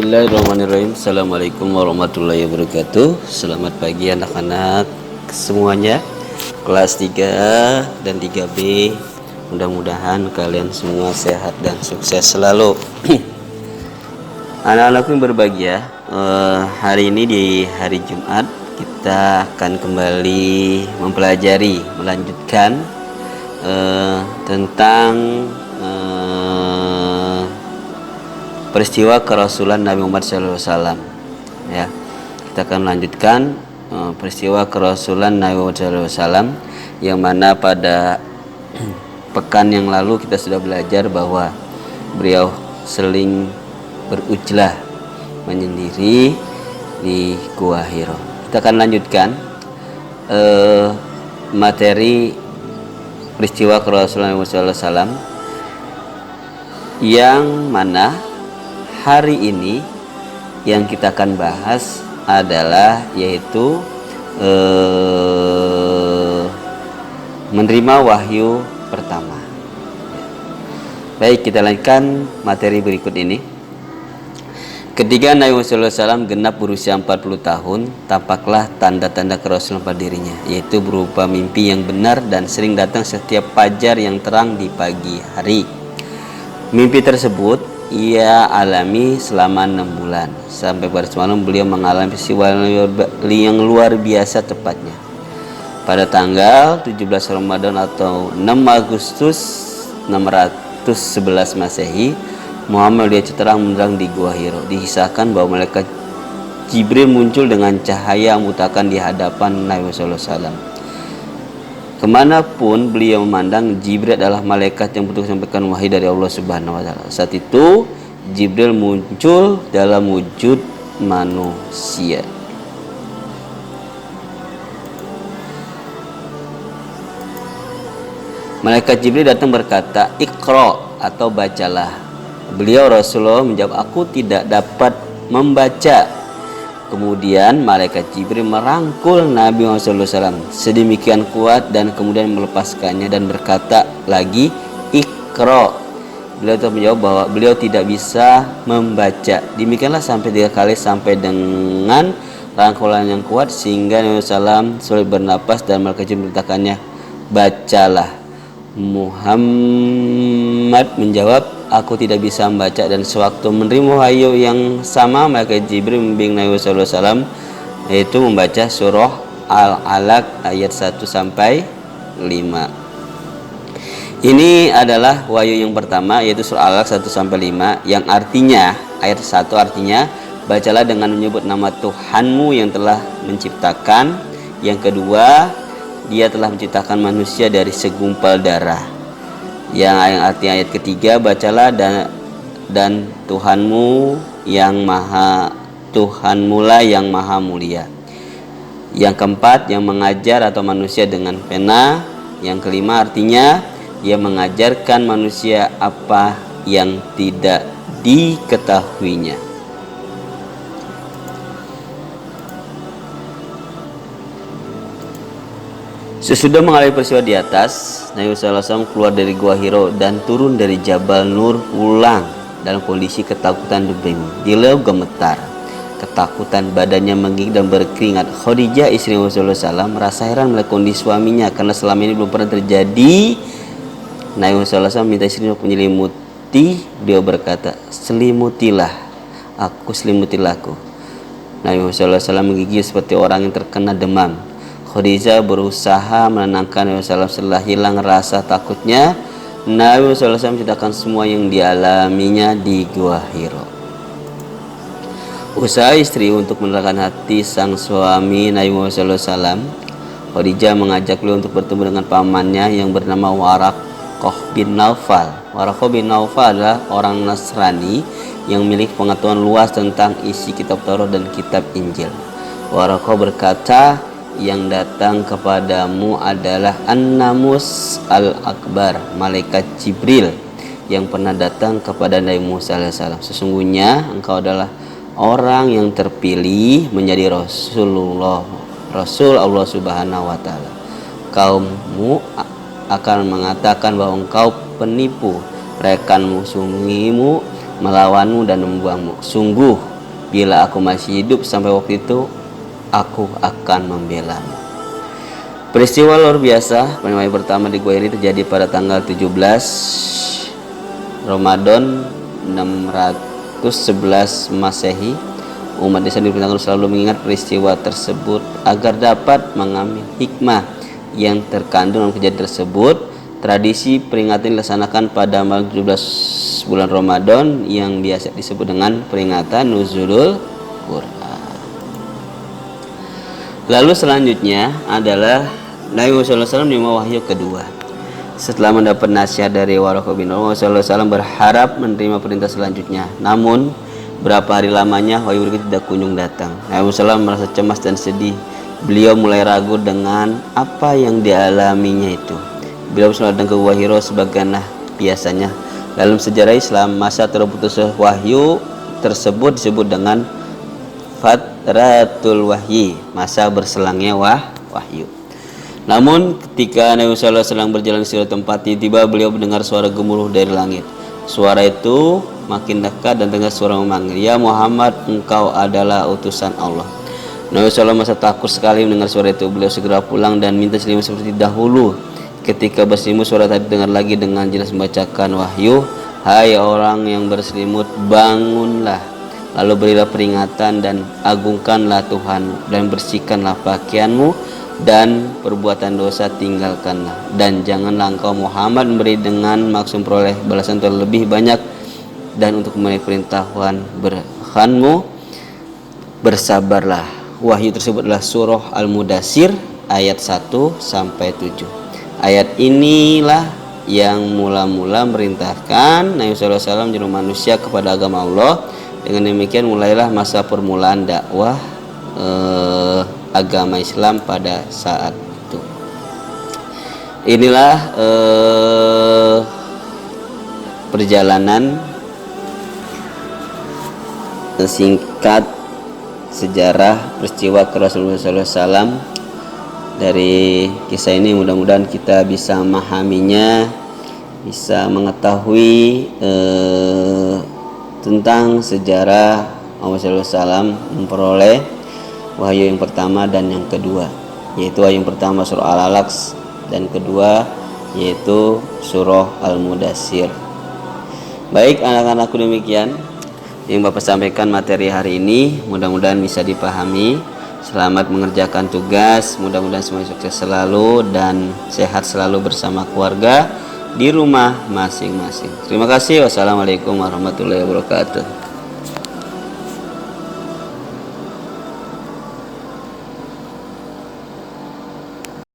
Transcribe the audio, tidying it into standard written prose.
Bismillahirrahmanirrahim. Assalamualaikum warahmatullahi wabarakatuh. Selamat pagi anak-anak semuanya, kelas 3 dan 3B. Mudah-mudahan kalian semua sehat dan sukses selalu. Anak-anakku yang berbahagia, hari ini di hari Jumat kita akan kembali melanjutkan tentang peristiwa kerasulan Nabi Muhammad SAW. Ya, kita akan melanjutkan peristiwa kerasulan Nabi Muhammad SAW, yang mana pada pekan yang lalu kita sudah belajar bahwa beliau seling berujlah menyendiri di Gua Hiro. Kita akan lanjutkan materi peristiwa kerasulan Nabi Muhammad SAW, yang mana hari ini yang kita akan bahas adalah yaitu menerima wahyu pertama. Baik, kita lanjutkan materi berikut ini. Ketika Nabi Muhammad SAW genap berusia 40 tahun, tampaklah tanda-tanda kerasulan pada dirinya, yaitu berupa mimpi yang benar dan sering datang setiap fajar yang terang di pagi hari. Mimpi tersebut ia alami selama 6 bulan. Sampai pada semalam beliau mengalami peristiwa yang luar biasa, tepatnya pada tanggal 17 Ramadan atau 6 Agustus 611 Masehi, Muhammad dia terang menerang di Gua Hiro. Dikisahkan bahwa malaikat Jibril muncul dengan cahaya membutakan di hadapan Nabi SAW. Kemanapun beliau memandang, Jibril adalah malaikat yang bertugas sampaikan wahyu dari Allah Subhanahu wa Ta'ala. Saat itu Jibril muncul dalam wujud manusia. Malaikat Jibril datang berkata, "Iqra" atau bacalah. Beliau Rasulullah menjawab, "Aku tidak dapat membaca." Kemudian malaikat Jibril merangkul Nabi Muhammad SAW sedemikian kuat dan kemudian melepaskannya dan berkata lagi, "Iqra." Beliau telah menjawab bahwa beliau tidak bisa membaca. Demikianlah sampai 3 kali sampai dengan rangkulan yang kuat sehingga Nabi SAW sulit bernapas dan malaikat Jibril memerintahkannya, "Bacalah." Muhammad menjawab, "Aku tidak bisa membaca." Dan sewaktu menerima wahyu yang sama, malaikat Jibril membimbing Nabi SAW, yaitu membaca surah Al-Alaq ayat 1 sampai 5. Ini adalah wahyu yang pertama, yaitu surah Al-Alaq 1 sampai 5, yang artinya ayat 1 artinya bacalah dengan menyebut nama Tuhanmu yang telah menciptakan. Yang kedua, Dia telah menciptakan manusia dari segumpal darah. Yang artinya ayat ketiga, bacalah dan Tuhanmu Tuhanmulah yang maha mulia. Yang keempat, yang mengajar atau manusia dengan pena. Yang kelima artinya Dia mengajarkan manusia apa yang tidak diketahuinya. Sesudah mengalami peristiwa di atas, Nabi SAW keluar dari Gua Hiro dan turun dari Jabal Nur pulang dalam kondisi ketakutan dan bingung. Beliau gemetar, ketakutan, badannya menggigil dan berkeringat. Khadijah istri Nabi SAW merasa heran melihat kondisi suaminya karena selama ini belum pernah terjadi. Nabi SAW minta istrinya untuk menyelimuti. Beliau berkata, "Selimutilah aku, selimutilah aku." Nabi SAW menggigil seperti orang yang terkena demam. Khadijah berusaha menenangkan Nabi SAW. Setelah hilang rasa takutnya, Nabi SAW menceritakan semua yang dialaminya di Gua Hiro. Usaha istri untuk menenangkan hati sang suami Nabi Muhammad SAW, Khadijah mengajak beliau untuk bertemu dengan pamannya yang bernama Waraqah bin Naufal. Waraqah bin Naufal adalah orang Nasrani yang memiliki pengetahuan luas tentang isi kitab Taurat dan kitab Injil. Waraqah berkata, "Yang datang kepadamu adalah An-Namus Al-Akbar, malaikat Jibril yang pernah datang kepada Nabi Musa AS. Sesungguhnya engkau adalah orang yang terpilih menjadi Rasul Allah Subhanahu wa Ta'ala. Kaummu akan mengatakan bahwa engkau penipu, mereka musuhimu melawanmu dan membuangmu. Sungguh bila aku masih hidup sampai waktu itu, aku akan membelamu. Peristiwa luar biasa penyembahan pertama di gua ini terjadi pada tanggal 17 Ramadan 611 Masehi. Umat Islam diperintahkan selalu mengingat peristiwa tersebut agar dapat mengambil hikmah yang terkandung dalam kejadian tersebut. Tradisi peringatan dilaksanakan pada malam 17 bulan Ramadan yang biasa disebut dengan peringatan Nuzulul Quran. Lalu selanjutnya adalah Nabi Muhammad SAW menerima wahyu kedua. Setelah mendapat nasihat dari Waraqah bin Nawfal, Rasulullah SAW berharap menerima perintah selanjutnya. Namun berapa hari lamanya wahyu berikut tidak kunjung datang. Nabi SAW merasa cemas dan sedih. Beliau mulai ragu dengan apa yang dialaminya itu. Beliau datang ke Gua Hiro sebagaimana biasanya. Dalam sejarah Islam, masa terputus wahyu tersebut disebut dengan Fatratul Wahyi, masa berselangnya wahyu. Namun ketika Nabi SAW sedang berjalan di suatu tempat, tiba-tiba beliau mendengar suara gemuruh dari langit. Suara itu makin dekat dan dengar suara memanggil, "Ya Muhammad, engkau adalah utusan Allah." Nabi SAW merasa takut sekali mendengar suara itu. Beliau segera pulang dan minta selimut seperti dahulu. Ketika berselimut, suara tadi dengar lagi dengan jelas membacakan wahyu, "Hai orang yang berselimut, bangunlah, lalu berilah peringatan dan agungkanlah Tuhan, dan bersihkanlah pakaianmu, dan perbuatan dosa tinggalkanlah, dan janganlah engkau Muhammad memberi dengan maksud peroleh balasan terlebih banyak, dan untuk memenuhi perintahmu bersabarlah." Wahyu tersebut adalah surah Al-Mudassir ayat 1 sampai 7. Ayat inilah yang mula-mula merintahkan Nabi SAW menyeru manusia kepada agama Allah. Dengan demikian mulailah masa permulaan dakwah agama Islam pada saat itu. Inilah perjalanan singkat sejarah peristiwa Rasulullah SAW. Dari kisah ini mudah-mudahan kita bisa memahaminya, bisa mengetahui tentang sejarah Muhammad SAW memperoleh wahyu yang pertama dan yang kedua, yaitu wahyu yang pertama surah Al-Alaq dan kedua yaitu surah Al-Mudassir. Baik anak-anakku, demikian yang Bapak sampaikan materi hari ini, mudah-mudahan bisa dipahami. Selamat mengerjakan tugas, mudah-mudahan semuanya sukses selalu dan sehat selalu bersama keluarga di rumah masing-masing. Terima kasih. Wassalamualaikum warahmatullahi wabarakatuh.